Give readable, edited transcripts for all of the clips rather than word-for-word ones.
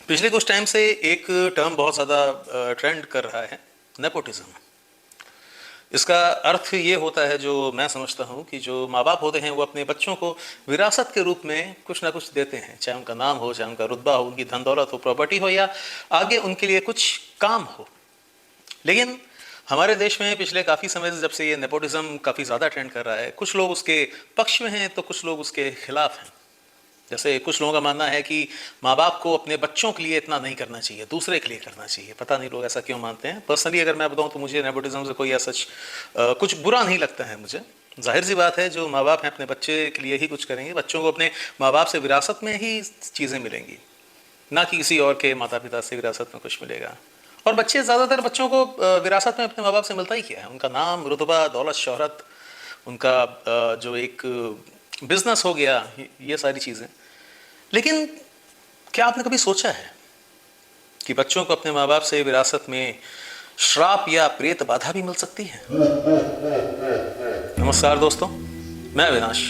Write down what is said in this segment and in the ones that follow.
पिछले कुछ टाइम से एक टर्म बहुत ज़्यादा ट्रेंड कर रहा है, नेपोटिज्म। इसका अर्थ ये होता है, जो मैं समझता हूँ, कि जो माँ बाप होते हैं वो अपने बच्चों को विरासत के रूप में कुछ ना कुछ देते हैं, चाहे उनका नाम हो, चाहे उनका रुतबा हो, उनकी धन दौलत हो, प्रॉपर्टी हो, या आगे उनके लिए कुछ काम हो। लेकिन हमारे देश में पिछले काफ़ी समय से, जब से ये नेपोटिज्म काफ़ी ज़्यादा ट्रेंड कर रहा है, कुछ लोग उसके पक्ष में हैं तो कुछ लोग उसके खिलाफ हैं। जैसे कुछ लोगों का मानना है कि माँ बाप को अपने बच्चों के लिए इतना नहीं करना चाहिए, दूसरे के लिए करना चाहिए। पता नहीं लोग ऐसा क्यों मानते हैं। पर्सनली अगर मैं बताऊँ तो मुझे नेपोटिज्म से कोई ऐसा कुछ बुरा नहीं लगता है। मुझे जाहिर सी बात है, जो माँ बाप हैं अपने बच्चे के लिए ही कुछ करेंगे, बच्चों को अपने माँ बाप से विरासत में ही चीज़ें मिलेंगी, ना कि किसी और के माता पिता से विरासत में कुछ मिलेगा। और बच्चे, ज़्यादातर बच्चों को विरासत में अपने माँ बाप से मिलता ही क्या है? उनका नाम, रुतबा, दौलत, शोहरत, उनका जो एक बिजनेस हो गया, ये सारी चीज़ें। लेकिन क्या आपने कभी सोचा है कि बच्चों को अपने माँ बाप से विरासत में श्राप या प्रेत बाधा भी मिल सकती है? नमस्कार दोस्तों, मैं अविनाश,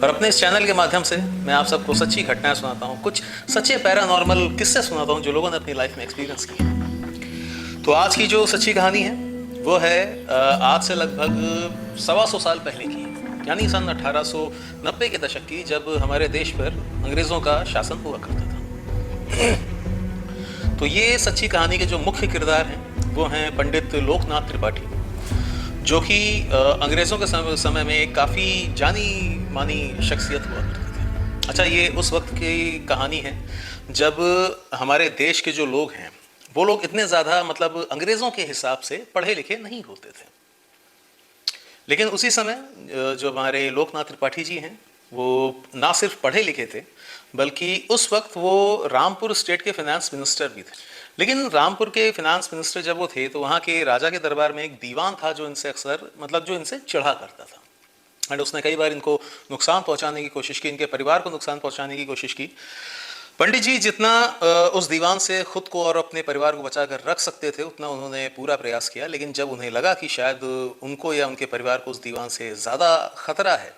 और अपने इस चैनल के माध्यम से मैं आप सबको सच्ची घटनाएं सुनाता हूँ, कुछ सच्चे पैरानॉर्मल किस्से सुनाता हूँ जो लोगों ने अपनी लाइफ में एक्सपीरियंस किए। तो आज की जो सच्ची कहानी है वो है आज से लगभग 125 साल पहले की, यानी सन 1890 के दशक की, जब हमारे देश पर अंग्रेज़ों का शासन हुआ करता था। तो ये सच्ची कहानी के जो मुख्य किरदार हैं वो हैं पंडित लोकनाथ त्रिपाठी, जो कि अंग्रेज़ों के समय में एक काफ़ी जानी मानी शख्सियत हुआ करते थे। अच्छा, ये उस वक्त की कहानी है जब हमारे देश के जो लोग हैं वो लोग इतने ज़्यादा, मतलब अंग्रेज़ों के हिसाब से पढ़े लिखे नहीं होते थे। लेकिन उसी समय जो हमारे लोकनाथ त्रिपाठी जी हैं वो ना सिर्फ पढ़े लिखे थे, बल्कि उस वक्त वो रामपुर स्टेट के फाइनेंस मिनिस्टर भी थे। लेकिन रामपुर के फाइनेंस मिनिस्टर जब वो थे तो वहाँ के राजा के दरबार में एक दीवान था जो इनसे अक्सर, मतलब जो इनसे चिढ़ा करता था, एंड उसने कई बार इनको नुकसान पहुँचाने की कोशिश की, इनके परिवार को नुकसान पहुँचाने की कोशिश की। पंडित जी जितना उस दीवान से खुद को और अपने परिवार को बचा कर रख सकते थे उतना उन्होंने पूरा प्रयास किया। लेकिन जब उन्हें लगा कि शायद उनको या उनके परिवार को उस दीवान से ज़्यादा खतरा है,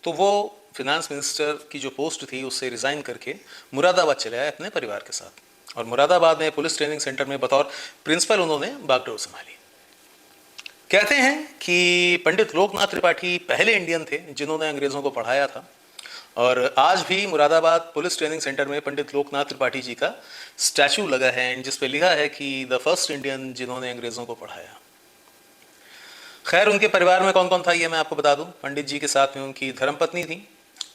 तो वो फिनेंस मिनिस्टर की जो पोस्ट थी उससे रिज़ाइन करके मुरादाबाद चले आए अपने परिवार के साथ, और मुरादाबाद में पुलिस ट्रेनिंग सेंटर में बतौर प्रिंसिपल उन्होंने बागडोर संभाली। कहते हैं कि पंडित लोकनाथ त्रिपाठी पहले इंडियन थे जिन्होंने अंग्रेज़ों को पढ़ाया था, और आज भी मुरादाबाद पुलिस ट्रेनिंग सेंटर में पंडित लोकनाथ त्रिपाठी जी का स्टैचू लगा है, जिस पे लिखा है कि द फर्स्ट इंडियन जिन्होंने अंग्रेज़ों को पढ़ाया। खैर, उनके परिवार में कौन कौन था ये मैं आपको बता दूं। पंडित जी के साथ में उनकी धर्मपत्नी थी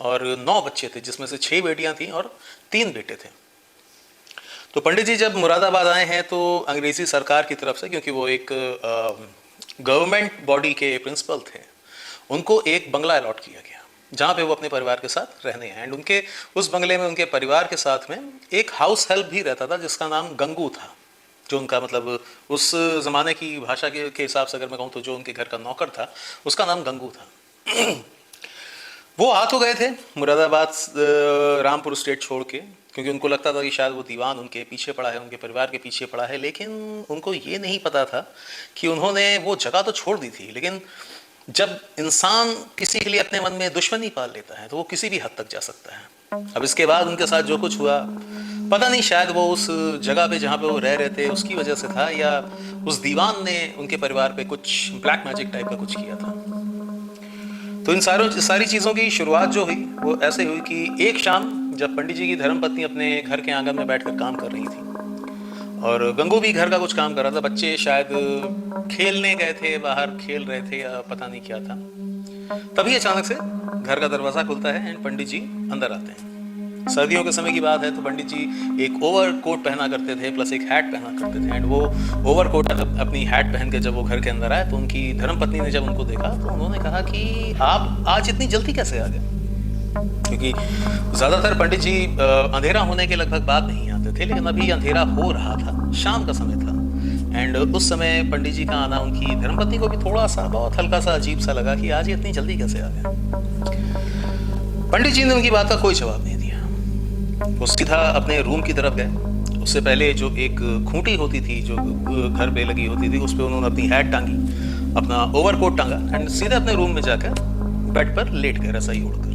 और 9 बच्चे थे, जिसमें से 6 बेटियां थीं और 3 बेटे थे। तो पंडित जी जब मुरादाबाद आए हैं तो अंग्रेज़ी सरकार की तरफ से, क्योंकि वो एक गवर्नमेंट बॉडी के प्रिंसिपल थे, उनको एक बंगला अलॉट किया गया जहाँ पे वो अपने परिवार के साथ रहने हैं। एंड उनके उस बंगले में उनके परिवार के साथ में एक हाउस हेल्प भी रहता था जिसका नाम गंगू था, जो उनका, मतलब उस ज़माने की भाषा के हिसाब से अगर मैं कहूँ तो जो उनके घर का नौकर था उसका नाम गंगू था। वो आ तो गए थे मुरादाबाद रामपुर स्टेट छोड़ के, क्योंकि उनको लगता था कि शायद वो दीवान उनके पीछे पड़ा है, उनके परिवार के पीछे पड़ा है। लेकिन उनको ये नहीं पता था कि उन्होंने वो जगह तो छोड़ दी थी, लेकिन जब इंसान किसी के लिए अपने मन में दुश्मनी पाल लेता है तो वो किसी भी हद तक जा सकता है। अब इसके बाद उनके साथ जो कुछ हुआ, पता नहीं शायद वो उस जगह पे जहाँ पे वो रह रहे थे उसकी वजह से था, या उस दीवान ने उनके परिवार पे कुछ ब्लैक मैजिक टाइप का कुछ किया था। तो इन सारी चीज़ों की शुरुआत जो हुई वो ऐसे हुई कि एक शाम जब पंडित जी की धर्मपत्नी अपने घर के आंगन में बैठकर काम कर रही थी और गंगू भी घर का कुछ काम कर रहा था, बच्चे शायद खेलने गए थे, बाहर खेल रहे थे या पता नहीं क्या था, तभी अचानक से घर का दरवाज़ा खुलता है एंड पंडित जी अंदर आते हैं। सर्दियों के समय की बात है, तो पंडित जी एक ओवर कोट पहना करते थे प्लस एक हैट पहना करते थे, एंड वो ओवर कोट अपनी हैट पहन के जब वो घर के अंदर आए तो उनकी धर्मपत्नी ने जब उनको देखा तो उन्होंने कहा कि आप आज इतनी जल्दी कैसे आ गए, क्योंकि ज़्यादातर पंडित जी अंधेरा होने के लगभग बाद नहीं आते थे, लेकिन अभी अंधेरा हो रहा था, शाम का समय था, एंड उस समय पंडित जी का आना उनकी धर्मपत्नी को भी थोड़ा सा, बहुत हल्का सा अजीब सा लगा कि आज ये इतनी जल्दी कैसे आ गए। पंडित जी ने उनकी बात का कोई जवाब नहीं दिया, वो सीधा अपने रूम की तरफ गए। उससे पहले जो एक खूंटी होती थी जो घर पे लगी होती थी उस पर उन्होंने अपनी हैट टांगी, अपना ओवरकोट टांगा एंड सीधे अपने रूम में जाकर बेड पर लेट गए रसाई ओढ़कर।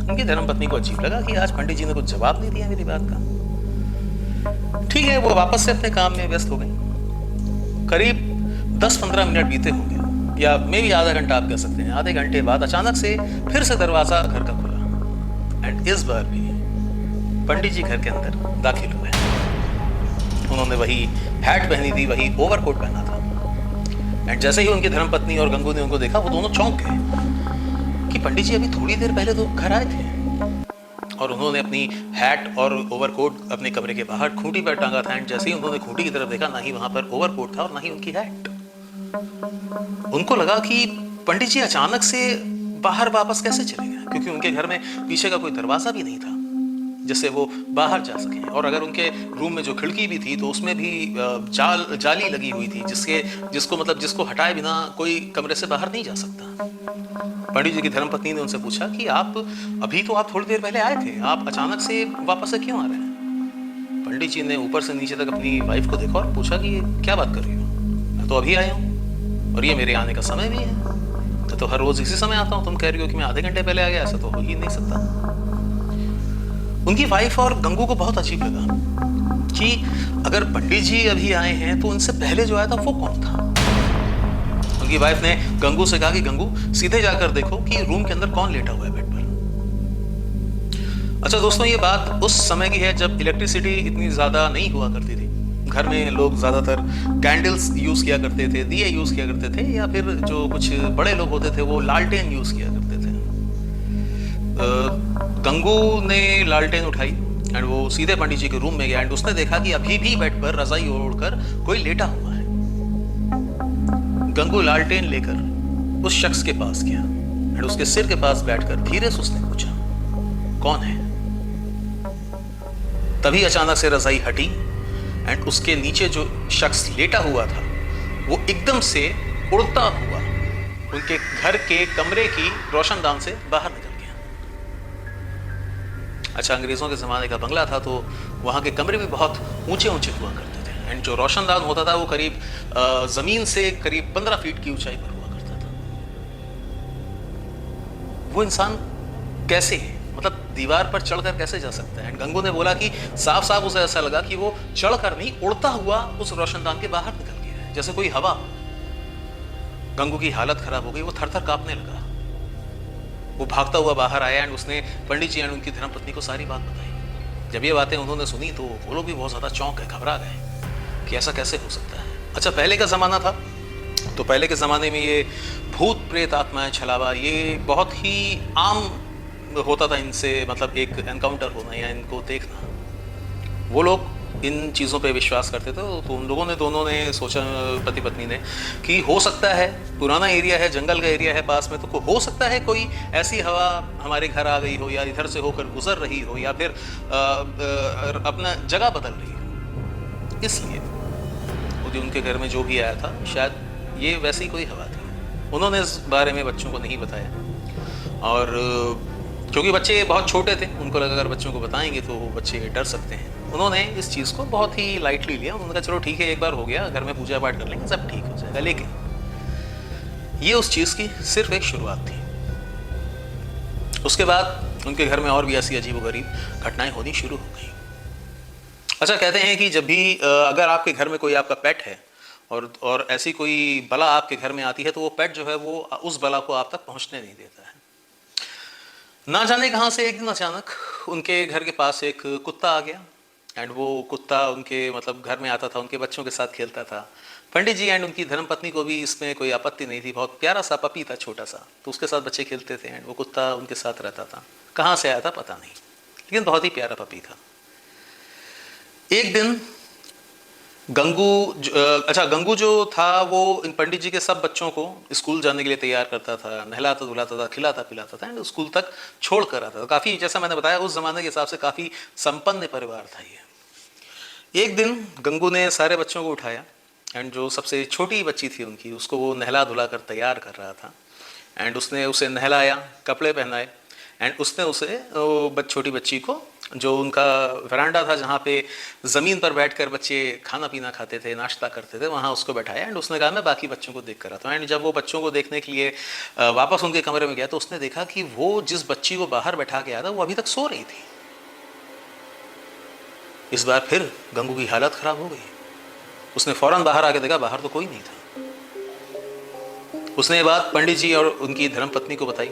उनकी धर्मपत्नी को अजीब लगा कि आज पंडित जी ने कुछ जवाब नहीं दिया मेरी बात का। ठीक है, वो वापस से अपने काम में व्यस्त हो गई। करीब 10-15 मिनट बीते होंगे, या मे भी आधा घंटा आप कह सकते हैं। आधे घंटे बाद अचानक से फिर से दरवाजा घर का खुला, एंड इस बार भी पंडित जी घर के अंदर दाखिल हुए। उन्होंने वही हैट पहनी थी, वही ओवरकोट पहना था, एंड जैसे ही उनकी धर्मपत्नी और गंगू ने उनको देखा, वो दोनों चौंक गए कि पंडित जी अभी थोड़ी देर पहले तो घर आए थे। और उन्होंने अपनी हैट और ओवरकोट अपने कमरे के बाहर खूंटी पर टांगा था, एंड जैसे ही उन्होंने खूंटी की तरफ देखा, ना ही वहां पर ओवरकोट था और ना ही उनकी हैट। उनको लगा कि पंडित जी अचानक से बाहर वापस कैसे चले गए, क्योंकि उनके घर में पीछे का कोई दरवाजा भी नहीं था जिससे वो बाहर जा सके, और अगर उनके रूम में जो खिड़की भी थी तो उसमें भी जाली लगी हुई थी, जिसको हटाए बिना कोई कमरे से बाहर नहीं जा सकता। पंडित जी की धर्मपत्नी ने उनसे पूछा कि आप थोड़ी देर पहले आए थे, आप अचानक से वापस से क्यों आ रहे हैं? पंडित जी ने ऊपर से नीचे तक अपनी वाइफ को देखा और पूछा कि क्या बात कर रही हो, मैं तो अभी आया हूँ और ये मेरे आने का समय भी है, मैं तो हर रोज इसी समय आता हूँ, तुम कह रही हो कि मैं आधे घंटे पहले आ गया, ऐसा तो हो ही नहीं सकता। उनकी वाइफ और गंगू को बहुत अजीब लगा कि अगर पंडित जी अभी आए हैं तो उनसे पहले जो आया था वो कौन था। उनकी वाइफ ने गंगू से कहा कि गंगू, सीधे जाकर देखो कि रूम के अंदर कौन लेटा हुआ है बेड पर। अच्छा दोस्तों, ये बात उस समय की है जब इलेक्ट्रिसिटी इतनी ज्यादा नहीं हुआ करती थी। घर में लोग ज्यादातर कैंडल्स यूज किया करते थे, दिए यूज किया करते थे, या फिर जो कुछ बड़े लोग होते थे वो लालटेन यूज किया करते थे। गंगू ने लालटेन उठाई एंड वो सीधे पंडित जी के रूम में गया, एंड उसने देखा कि अभी भी बेड पर रजाई ओढ़कर कोई लेटा हुआ है। गंगू लालटेन लेकर उस शख्स के पास गया एंड उसके सिर के पास बैठकर धीरे से उसने पूछा, कौन है? तभी अचानक से रजाई हटी एंड उसके नीचे जो शख्स लेटा हुआ था वो एकदम से उड़ता हुआ उनके घर के कमरे की रोशनदान से बाहर निकल गया। अच्छा, अंग्रेजों के ज़माने का बंगला था तो वहाँ के कमरे भी बहुत ऊंचे ऊंचे हुआ करते थे, एंड जो रोशनदान होता था वो करीब ज़मीन से करीब 15 फीट की ऊंचाई पर हुआ करता था। वो इंसान कैसे, मतलब दीवार पर चढ़कर कैसे जा सकता है? एंड गंगू ने बोला कि साफ साफ उसे ऐसा लगा कि वो चढ़कर नहीं, उड़ता हुआ उस रोशनदान के बाहर निकल गया है, जैसे कोई हवा। गंगू की हालत खराब हो गई, वो थर थर कांपने लगा। वो भागता हुआ बाहर आया एंड उसने पंडित जी एंड उनकी धर्मपत्नी को सारी बात बताई। जब ये बातें उन्होंने सुनी तो वो लोग भी बहुत ज़्यादा चौंक गए, घबरा गए कि ऐसा कैसे हो सकता है। अच्छा, पहले का ज़माना था तो पहले के ज़माने में ये भूत प्रेत आत्माएं छलावा ये बहुत ही आम होता था, इनसे मतलब एक एनकाउंटर होना या इनको देखना। वो लोग इन चीज़ों पे विश्वास करते थे, तो उन लोगों ने दोनों ने सोचा, पति पत्नी ने, कि हो सकता है पुराना एरिया है, जंगल का एरिया है पास में, तो हो सकता है कोई ऐसी हवा हमारे घर आ गई हो या इधर से होकर गुजर रही हो या फिर अपना जगह बदल रही हो। इसलिए वो उनके घर में जो भी आया था शायद ये वैसी कोई हवा थी। उन्होंने इस बारे में बच्चों को नहीं बताया, और क्योंकि बच्चे बहुत छोटे थे, उनको लगा अगर बच्चों को बताएंगे तो बच्चे डर सकते हैं। उन्होंने इस चीज़ को बहुत ही लाइटली लिया। उन्होंने कहा चलो ठीक है, एक बार हो गया, घर में पूजा पाठ कर लेंगे, सब ठीक हो जाएगा। लेकिन ये उस चीज़ की सिर्फ एक शुरुआत थी। उसके बाद उनके घर में और भी ऐसी अजीबोगरीब घटनाएं होनी शुरू हो गई। अच्छा, कहते हैं कि जब भी अगर आपके घर में कोई आपका पेट है और ऐसी कोई बला आपके घर में आती है तो वो पेट जो है वो उस बला को आप तक पहुंचने नहीं देता है। ना जाने कहाँ से एक दिन अचानक उनके घर के पास एक कुत्ता आ गया, एंड वो कुत्ता उनके मतलब घर में आता था, उनके बच्चों के साथ खेलता था। पंडित जी एंड उनकी धर्मपत्नी को भी इसमें कोई आपत्ति नहीं थी। बहुत प्यारा सा पपी था, छोटा सा, तो उसके साथ बच्चे खेलते थे एंड वो कुत्ता उनके साथ रहता था। कहाँ से आया था पता नहीं, लेकिन बहुत ही प्यारा पपी था। एक दिन गंगू जो था वो इन पंडित जी के सब बच्चों को स्कूल जाने के लिए तैयार करता था, नहलाता धुलाता था, खिलाता पिलाता था एंड स्कूल तक छोड़ कर आता था। काफ़ी, जैसा मैंने बताया, उस ज़माने के हिसाब से काफ़ी संपन्न परिवार था ये। एक दिन गंगू ने सारे बच्चों को उठाया एंड जो सबसे छोटी बच्ची थी उनकी, उसको वो नहला धुला कर तैयार कर रहा था एंड उसने उसे नहलाया, कपड़े पहनाए एंड उसने उसे छोटी बच्ची को, जो उनका वरांडा था जहाँ पे ज़मीन पर बैठकर बच्चे खाना पीना खाते थे, नाश्ता करते थे, वहाँ उसको बैठाया एंड उसने कहा मैं बाकी बच्चों को देख कर आता हूँ। एंड जब वो बच्चों को देखने के लिए वापस उनके कमरे में गया तो उसने देखा कि वो जिस बच्ची को बाहर बैठा के आया था वो अभी तक सो रही थी। इस बार फिर गंगू की हालत खराब हो गई। उसने फौरन बाहर आके देखा, बाहर तो कोई नहीं था। उसने ये बात पंडित जी और उनकी धर्मपत्नी को बताई,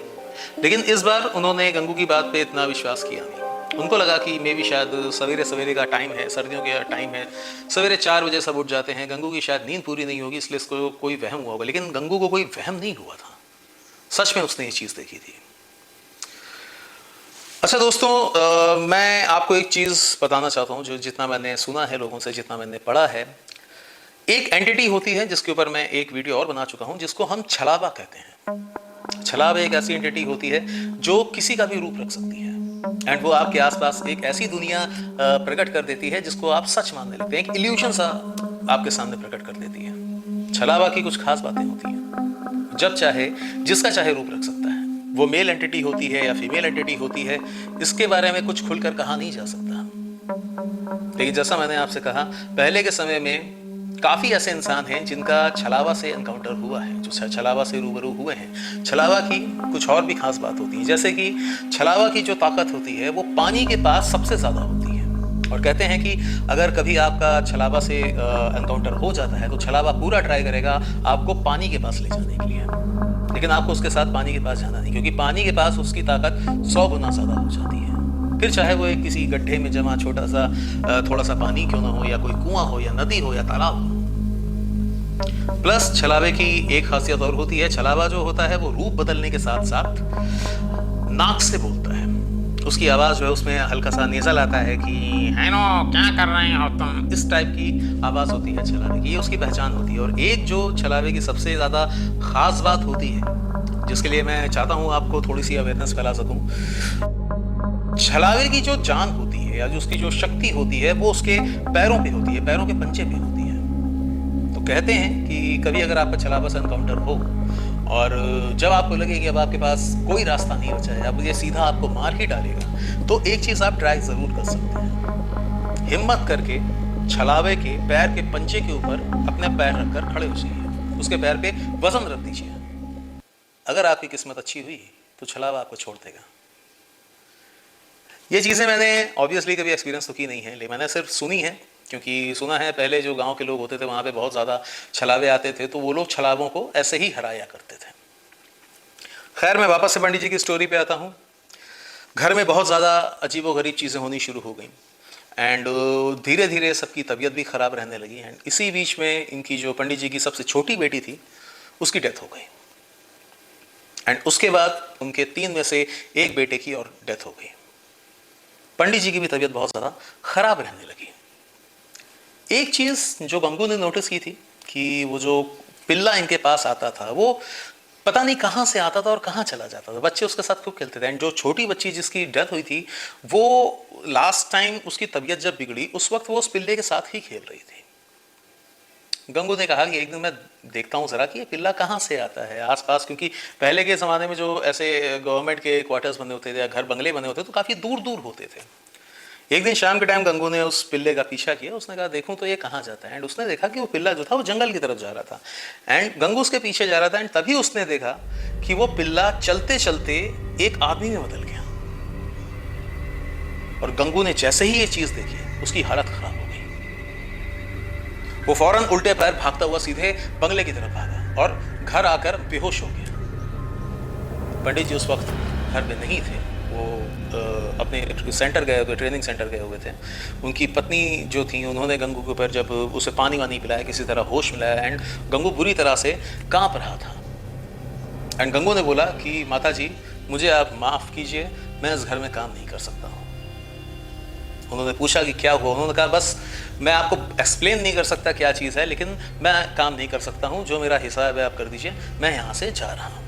लेकिन इस बार उन्होंने गंगू की बात पे इतना विश्वास किया नहीं। उनको लगा कि मे भी शायद सवेरे सवेरे का टाइम है, सर्दियों का टाइम है, सवेरे 4 बजे सब उठ जाते हैं, गंगू की शायद नींद पूरी नहीं होगी, इसलिए इसको कोई वहम हुआ होगा। लेकिन गंगू को कोई वहम नहीं हुआ था, सच में उसने ये चीज़ देखी थी। अच्छा दोस्तों, मैं आपको एक चीज़ बताना चाहता हूँ, जो जितना मैंने सुना है लोगों से, जितना मैंने पढ़ा है। एक एंटिटी होती है जिसके ऊपर मैं एक वीडियो और बना चुका हूँ, जिसको हम छलावा कहते हैं। छलावा एक ऐसी एंटिटी होती है जो किसी का भी रूप रख सकती है, एंड वो आपके आसपास एक ऐसी दुनिया प्रकट कर देती है जिसको आप सच मानने लगते हैं। एक इल्यूजन सा आपके सामने प्रकट कर देती है। छलावा की कुछ खास बातें होती हैं। जब चाहे जिसका चाहे रूप रख सकता है। वो मेल एंटिटी होती है या फीमेल एंटिटी होती है, इसके बारे में कुछ खुलकर कहा नहीं जा सकता। लेकिन जैसा मैंने आपसे कहा, पहले के समय में काफ़ी ऐसे इंसान हैं जिनका छलावा से एनकाउंटर हुआ है, जो छलावा से रूबरू हुए हैं। छलावा की कुछ और भी खास बात होती है, जैसे कि छलावा की जो ताकत होती है वो पानी के पास सबसे ज़्यादा होती है। और कहते हैं कि अगर कभी आपका छलावा से एनकाउंटर हो जाता है तो छलावा पूरा ट्राई करेगा आपको पानी के पास ले जाने के लिए, लेकिन आपको उसके साथ पानी के पास जाना नहीं, क्योंकि पानी के पास उसकी ताकत 100 गुना ज़्यादा हो जाती है। फिर चाहे वो एक किसी गड्ढे में जमा छोटा सा थोड़ा सा पानी क्यों ना हो, या कोई कुआं हो, या नदी हो, या तालाब हो। प्लस छलावे की एक खासियत और होती है, छलावा जो होता है वो रूप बदलने के साथ साथ नाक से बोलता है। उसकी आवाज़ जो है उसमें हल्का सा नेज़ल आता है कि हेलो क्या कर रहे हो तुम, इस टाइप की आवाज़ होती है छलावे की। ये उसकी पहचान होती है। और एक जो छलावे की सबसे ज़्यादा ख़ास बात होती है, जिसके लिए मैं चाहता हूँ आपको थोड़ी सी अवेयरनेस फैला सकूँ, छलावे की जो जान होती है या जो उसकी जो शक्ति होती है वो उसके पैरों पे होती है, पैरों के पंजे पे होती है। तो कहते हैं कि कभी अगर आपका छलावा से एनकाउंटर हो और जब आपको लगे कि अब आपके पास कोई रास्ता नहीं बचा है, अब ये सीधा आपको मार ही डालेगा, तो एक चीज़ आप ट्राई ज़रूर कर सकते हैं। हिम्मत करके छलावे के पैर के पंजे के ऊपर अपने पैर रखकर खड़े हो जाइए, उसके पैर पे वजन रख दीजिए। अगर आपकी किस्मत अच्छी हुई तो छलावा आपको छोड़ देगा। ये चीज़ें मैंने ऑब्वियसली कभी एक्सपीरियंस तो की नहीं है, लेकिन मैंने सिर्फ सुनी है, क्योंकि सुना है पहले जो गांव के लोग होते थे वहाँ पे बहुत ज़्यादा छलावे आते थे, तो वो लोग छलावों को ऐसे ही हराया करते थे। खैर, मैं वापस से पंडित जी की स्टोरी पे आता हूँ। घर में बहुत ज़्यादा अजीबोगरीब चीज़ें होनी शुरू हो गई, एंड धीरे धीरे सबकी तबीयत भी ख़राब रहने लगी। एंड इसी बीच में इनकी जो पंडित जी की सबसे छोटी बेटी थी उसकी डेथ हो गई, एंड उसके बाद उनके 3 में से एक बेटे की और डेथ हो गई। पंडित जी की भी तबीयत बहुत ज़्यादा ख़राब रहने लगी। एक चीज़ जो गंगू ने नोटिस की थी कि वो जो पिल्ला इनके पास आता था वो पता नहीं कहाँ से आता था और कहाँ चला जाता था। बच्चे उसके साथ खूब खेलते थे, एंड जो छोटी बच्ची जिसकी डेथ हुई थी वो लास्ट टाइम उसकी तबीयत जब बिगड़ी उस वक्त वो उस पिल्ले के साथ ही खेल रही थी। गंगू ने कहा कि एक दिन मैं देखता हूँ ज़रा कि ये पिल्ला कहाँ से आता है आसपास, क्योंकि पहले के ज़माने में जो ऐसे गवर्नमेंट के क्वार्टर्स बने होते थे या घर बंगले बने होते तो काफ़ी दूर दूर होते थे। एक दिन शाम के टाइम गंगू ने उस पिल्ले का पीछा किया। उसने कहा देखूं तो ये कहाँ जाता है, एंड उसने देखा कि वो पिल्ला जो था वो जंगल की तरफ जा रहा था, एंड गंगू उसके पीछे जा रहा था। एंड तभी उसने देखा कि वो पिल्ला चलते चलते एक आदमी में बदल गया। और गंगू ने जैसे ही ये चीज़ देखी उसकी हालत खराब हो गई। वो फौरन उल्टे पैर भागता हुआ सीधे बंगले की तरफ भागा और घर आकर बेहोश हो गया। पंडित जी उस वक्त घर में नहीं थे, वो अपने सेंटर गए हुए, ट्रेनिंग सेंटर गए हुए थे। उनकी पत्नी जो थी उन्होंने गंगू के ऊपर जब उसे पानी वानी पिलाया, किसी तरह होश मिलाया, एंड गंगू बुरी तरह से कांप रहा था। एंड गंगू ने बोला कि माता जी मुझे आप माफ़ कीजिए, मैं इस घर में काम नहीं कर सकता हूँ। उन्होंने पूछा कि क्या हुआ। उन्होंने कहा बस मैं आपको एक्सप्लेन नहीं कर सकता क्या चीज़ है, लेकिन मैं काम नहीं कर सकता हूँ, जो मेरा हिसाब है आप कर दीजिए, मैं यहाँ से जा रहा हूँ।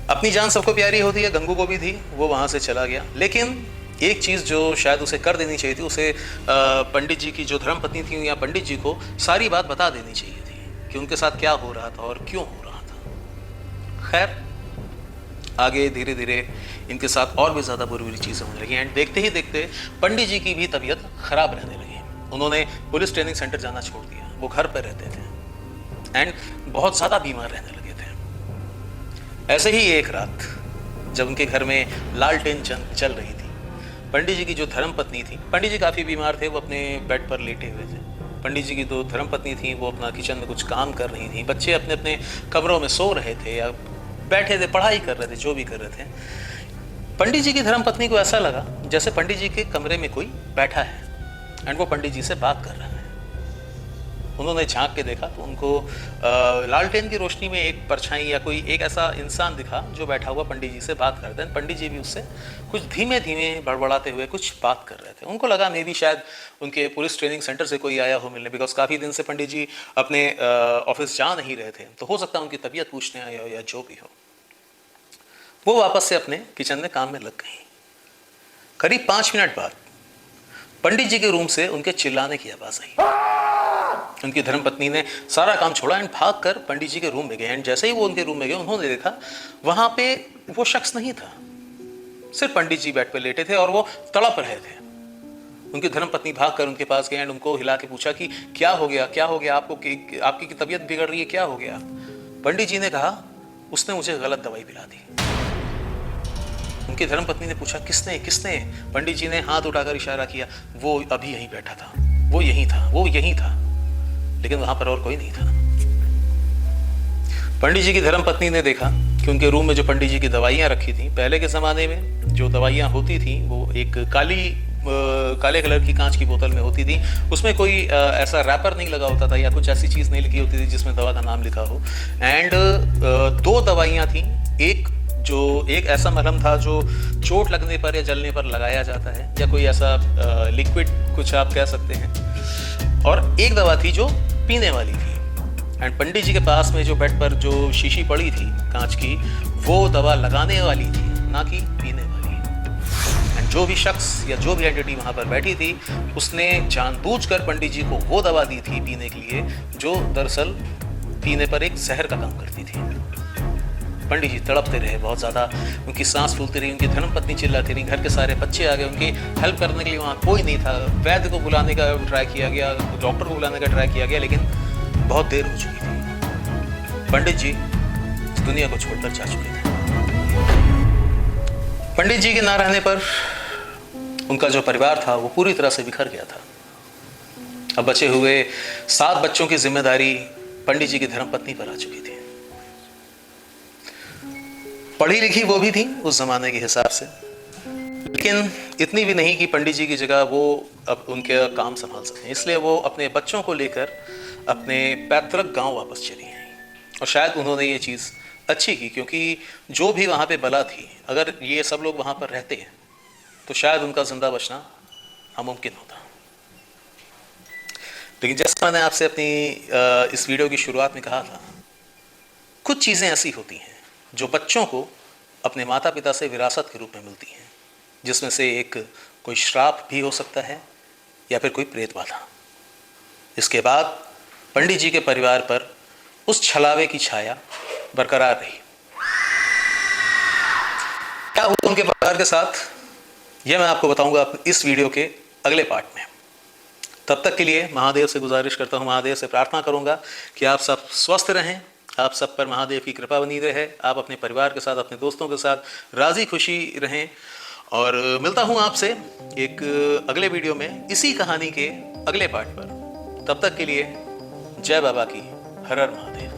अपनी जान सबको प्यारी होती है, गंगू को भी थी, वो वहाँ से चला गया। लेकिन एक चीज़ जो शायद उसे कर देनी चाहिए थी, उसे पंडित जी की जो धर्मपत्नी थी या पंडित जी को सारी बात बता देनी चाहिए थी कि उनके साथ क्या हो रहा था और क्यों हो रहा था। खैर, आगे धीरे धीरे इनके साथ और भी ज़्यादा बुरी बुरी चीज़ें होने लगी, एंड देखते ही देखते पंडित जी की भी तबीयत ख़राब रहने लगी। उन्होंने पुलिस ट्रेनिंग सेंटर जाना छोड़ दिया, वो घर पर रहते थे एंड बहुत ज़्यादा बीमार रहने लगे थे। ऐसे ही एक रात जब उनके घर में लालटेन चल रही थी पंडित जी की जो धर्म पत्नी थी, पंडित जी काफ़ी बीमार थे, वो अपने बेड पर लेटे हुए थे। पंडित जी की जो धर्म पत्नी थी वो अपना किचन में कुछ काम कर रही थी, बच्चे अपने अपने कमरों में सो रहे थे या बैठे थे, पढ़ाई कर रहे थे, जो भी कर रहे थे। पंडित जी की धर्म पत्नी को ऐसा लगा जैसे पंडित जी के कमरे में कोई बैठा है एंड वो पंडित जी से बात कर रहा है। उन्होंने झांक के देखा तो उनको लालटेन की रोशनी में एक परछाई या कोई एक ऐसा इंसान दिखा जो बैठा हुआ पंडित जी से बात करते हैं। पंडित जी भी उससे कुछ धीमे धीमे बड़बड़ाते हुए कुछ बात कर रहे थे। उनको लगा मे बी शायद उनके पुलिस ट्रेनिंग सेंटर से कोई आया हो मिलने, बिकॉज काफ़ी दिन से पंडित जी अपने ऑफिस जा नहीं रहे थे, तो हो सकता है उनकी तबीयत पूछने आया हो या जो भी हो। वो वापस से अपने किचन में काम में लग गई। करीब 5 मिनट बाद पंडित जी के रूम से उनके चिल्लाने की आवाज़ आई। उनकी धर्मपत्नी ने सारा काम छोड़ा एंड भाग कर पंडित जी के रूम में गए। एंड जैसे ही वो उनके रूम में गए, उन्होंने देखा वहां पे वो शख्स नहीं था, सिर्फ पंडित जी बेड पर लेटे थे और वो तड़प रहे थे। उनकी धर्मपत्नी भाग कर उनके पास गए एंड उनको हिला के पूछा कि क्या हो गया, क्या हो गया आपको, आपकी तबीयत बिगड़ रही है, क्या हो गया। पंडित जी ने कहा उसने मुझे गलत दवाई पिला दी। उनकी धर्मपत्नी ने पूछा किसने किसने। पंडित जी ने हाथ उठाकर इशारा किया, वो अभी यहीं बैठा था, वो यहीं था, वो यहीं था, लेकिन वहां पर और कोई नहीं था। पंडित जी की धर्मपत्नी ने देखा कि उनके रूम में जो पंडित जी की दवाइयां रखी थी, पहले के ज़माने में जो दवाइयां होती थी वो एक काले कलर की कांच की बोतल में होती थी। उसमें कोई ऐसा रैपर नहीं लगा होता था या कुछ ऐसी चीज़ नहीं लिखी होती थी जिसमें दवा का नाम लिखा हो। एंड 2 दवाइयां थी। एक ऐसा मलहम था जो चोट लगने पर या जलने पर लगाया जाता है, या कोई ऐसा लिक्विड कुछ आप कह सकते हैं, और एक दवा थी जो पीने वाली थी। एंड पंडित जी के पास में जो बेड पर जो शीशी पड़ी थी कांच की, वो दवा लगाने वाली थी, ना कि पीने वाली। एंड जो भी शख्स या जो भी एंटिटी वहां पर बैठी थी, उसने जानबूझकर पंडित जी को वो दवा दी थी पीने के लिए जो दरअसल पीने पर एक जहर का काम करती थी। पंडित जी तड़पते रहे बहुत ज़्यादा, उनकी सांस फूलती रही, उनकी धर्मपत्नी चिल्लाती रही, घर के सारे बच्चे आ गए, उनकी हेल्प करने के लिए वहाँ कोई नहीं था। वैद्य को बुलाने का ट्राई किया गया, डॉक्टर को बुलाने का ट्राई किया गया, लेकिन बहुत देर हो चुकी थी। पंडित जी इस दुनिया को छोड़कर जा चुके थे। पंडित जी के ना रहने पर उनका जो परिवार था वो पूरी तरह से बिखर गया था। अब बचे हुए 7 बच्चों की जिम्मेदारी पंडित जी की धर्मपत्नी पर आ चुकी थी। पढ़ी लिखी वो भी थी उस जमाने के हिसाब से, लेकिन इतनी भी नहीं कि पंडित जी की जगह वो अब उनके काम संभाल सकें। इसलिए वो अपने बच्चों को लेकर अपने पैतृक गांव वापस चली गई। और शायद उन्होंने ये चीज़ अच्छी की, क्योंकि जो भी वहाँ पे बला थी, अगर ये सब लोग वहाँ पर रहते हैं तो शायद उनका जिंदा बचना नामुमकिन होता। लेकिन जैसा मैंने आपसे अपनी इस वीडियो की शुरुआत में कहा था, कुछ चीज़ें ऐसी होती हैं जो बच्चों को अपने माता पिता से विरासत के रूप में मिलती हैं, जिसमें से एक कोई श्राप भी हो सकता है या फिर कोई प्रेत बाधा। इसके बाद पंडित जी के परिवार पर उस छलावे की छाया बरकरार रही। क्या हुआ उनके परिवार के साथ, यह मैं आपको बताऊंगा इस वीडियो के अगले पार्ट में। तब तक के लिए महादेव से गुजारिश करता हूँ, महादेव से प्रार्थना करूंगा कि आप सब स्वस्थ रहें, आप सब पर महादेव की कृपा बनी रहे, आप अपने परिवार के साथ, अपने दोस्तों के साथ राजी खुशी रहें। और मिलता हूँ आपसे एक अगले वीडियो में इसी कहानी के अगले पार्ट पर। तब तक के लिए जय बाबा की, हर हर महादेव।